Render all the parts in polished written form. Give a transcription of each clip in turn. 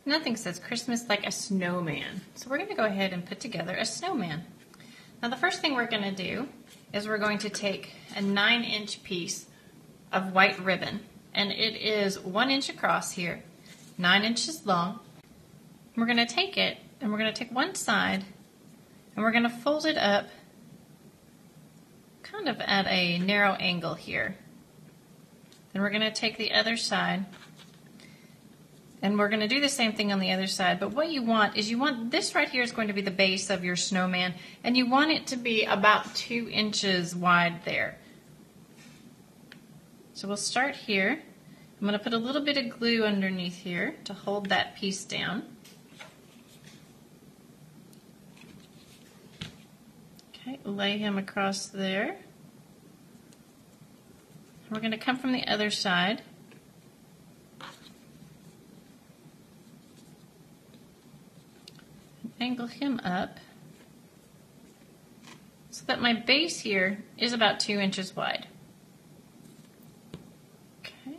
Nothing says Christmas like a snowman. So we're going to go ahead and put together a snowman. Now the first thing we're going to do is we're going to take a 9-inch piece of white ribbon, and it is 1 inch across here, 9 inches long. We're going to take it and we're going to take one side and we're going to fold it up kind of at a narrow angle here. Then we're going to take the other side and we're going to do the same thing on the other side, but what you want is this right here is going to be the base of your snowman, and you want it to be about 2 inches wide there. So we'll start here. I'm going to put a little bit of glue underneath here to hold that piece down. Okay, lay him across there. We're going to come from the other side. Angle him up so that my base here is about 2 inches wide. Okay.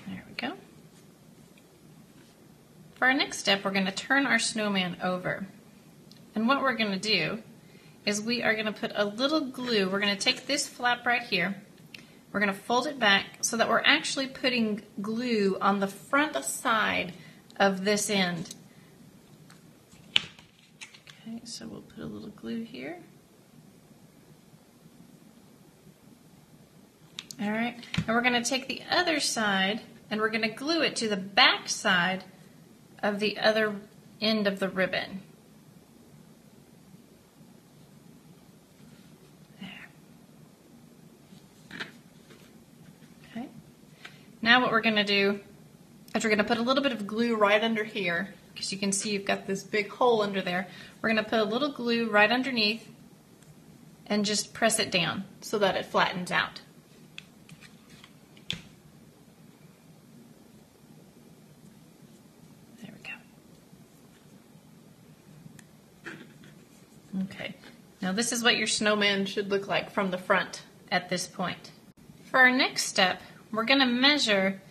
There we go. For our next step, we're going to turn our snowman over. And what we're going to do is we are going to put a little glue. We're going to take this flap right here. We're going to fold it back so that we're actually putting glue on the front side of this end. Okay, so we'll put a little glue here. All right, and we're going to take the other side and we're going to glue it to the back side of the other end of the ribbon. Now what we're going to do is we're going to put a little bit of glue right under here, because you can see you've got this big hole under there. We're going to put a little glue right underneath and just press it down so that it flattens out. There we go. Okay, now this is what your snowman should look like from the front at this point. For our next step, we're going to measure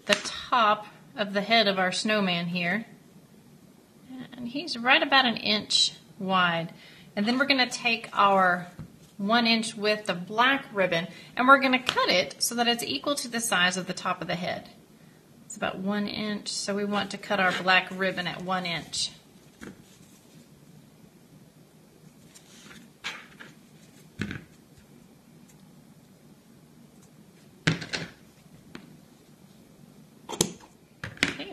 the top of the head of our snowman here, and he's right about 1 inch wide. And then we're going to take our 1 inch width of black ribbon and we're going to cut it so that it's equal to the size of the top of the head. It's about 1 inch, so we want to cut our black ribbon at 1 inch.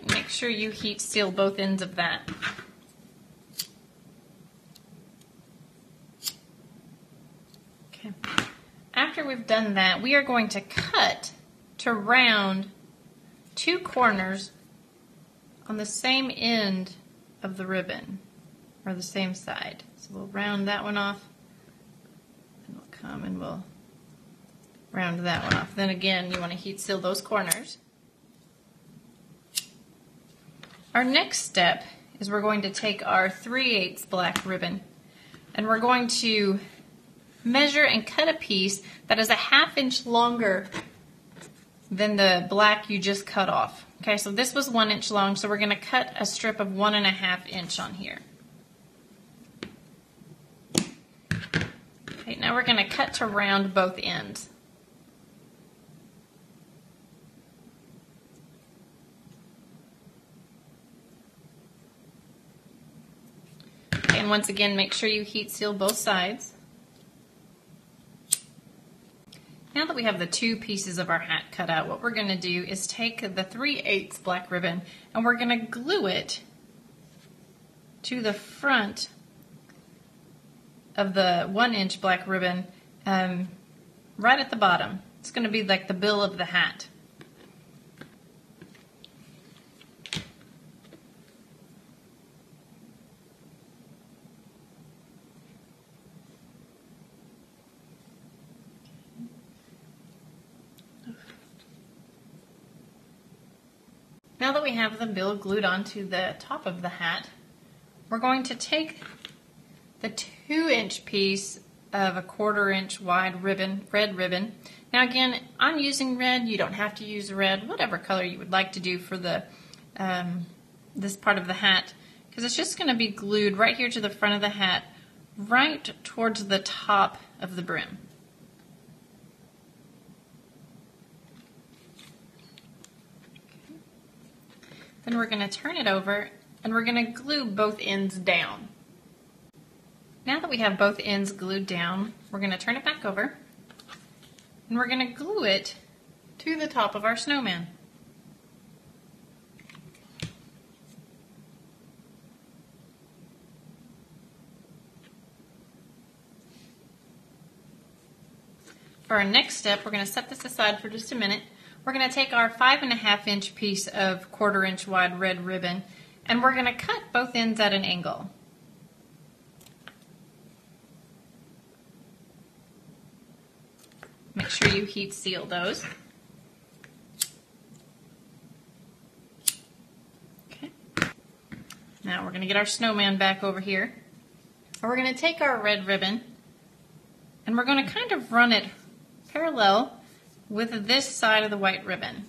Make sure you heat seal both ends of that. Okay. After we've done that, we are going to cut to round 2 corners on the same end of the ribbon, or the same side. So we'll round that one off, and we'll come and we'll round that one off. Then again, you want to heat seal those corners. Our next step is we're going to take our 3/8 black ribbon and we're going to measure and cut a piece that is 1/2 inch longer than the black you just cut off. Okay, so this was 1 inch long, so we're going to cut a strip of 1.5 inch on here. Okay, now we're going to cut to round both ends. And once again, make sure you heat seal both sides. Now that we have the 2 pieces of our hat cut out, what we're going to do is take the 3/8 black ribbon and we're going to glue it to the front of the 1 inch black ribbon, right at the bottom. It's going to be like the bill of the hat. Now that we have the bill glued onto the top of the hat, we're going to take the 2-inch piece of a 1/4 inch wide ribbon, red ribbon. Now again, I'm using red. You don't have to use red, whatever color you would like to do for the this part of the hat, because it's just going to be glued right here to the front of the hat, right towards the top of the brim. Okay. Then we're going to turn it over and we're going to glue both ends down. Now that we have both ends glued down, we're going to turn it back over and we're going to glue it to the top of our snowman. For our next step, we're going to set this aside for just a minute. We're going to take our 5.5 inch piece of 1/4 inch wide red ribbon and we're going to cut both ends at an angle. Make sure you heat seal those. Okay. Now we're going to get our snowman back over here. And we're going to take our red ribbon and we're going to kind of run it parallel with this side of the white ribbon.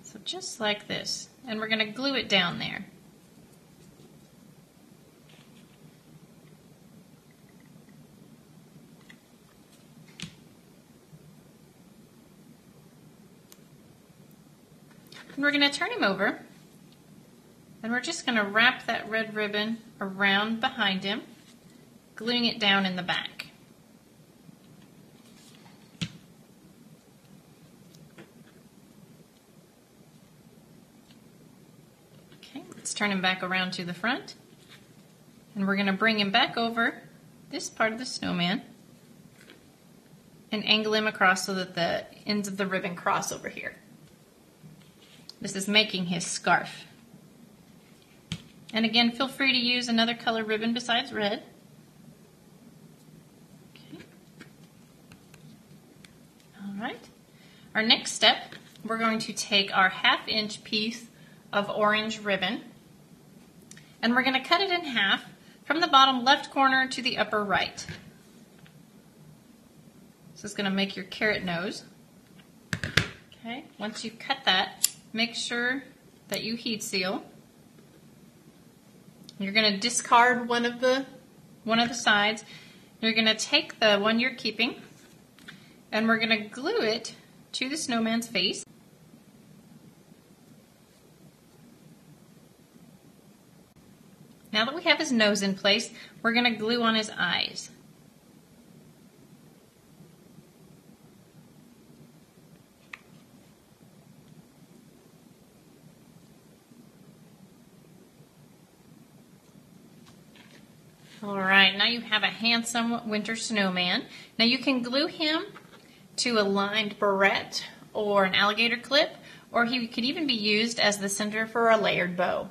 So just like this. And we're going to glue it down there. And we're going to turn him over. And we're just going to wrap that red ribbon around behind him, gluing it down in the back. Let's turn him back around to the front. And we're going to bring him back over this part of the snowman and angle him across so that the ends of the ribbon cross over here. This is making his scarf. And again, feel free to use another color ribbon besides red. Okay. All right. Our next step, we're going to take our 1/2 inch piece of orange ribbon and we're going to cut it in half from the bottom left corner to the upper right. This is going to make your carrot nose. Okay, once you've cut that, make sure that you heat seal. You're going to discard one of the sides. You're going to take the one you're keeping and we're going to glue it to the snowman's face. Now that we have his nose in place, we're going to glue on his eyes. All right, now you have a handsome winter snowman. Now you can glue him to a lined barrette or an alligator clip, or he could even be used as the center for a layered bow.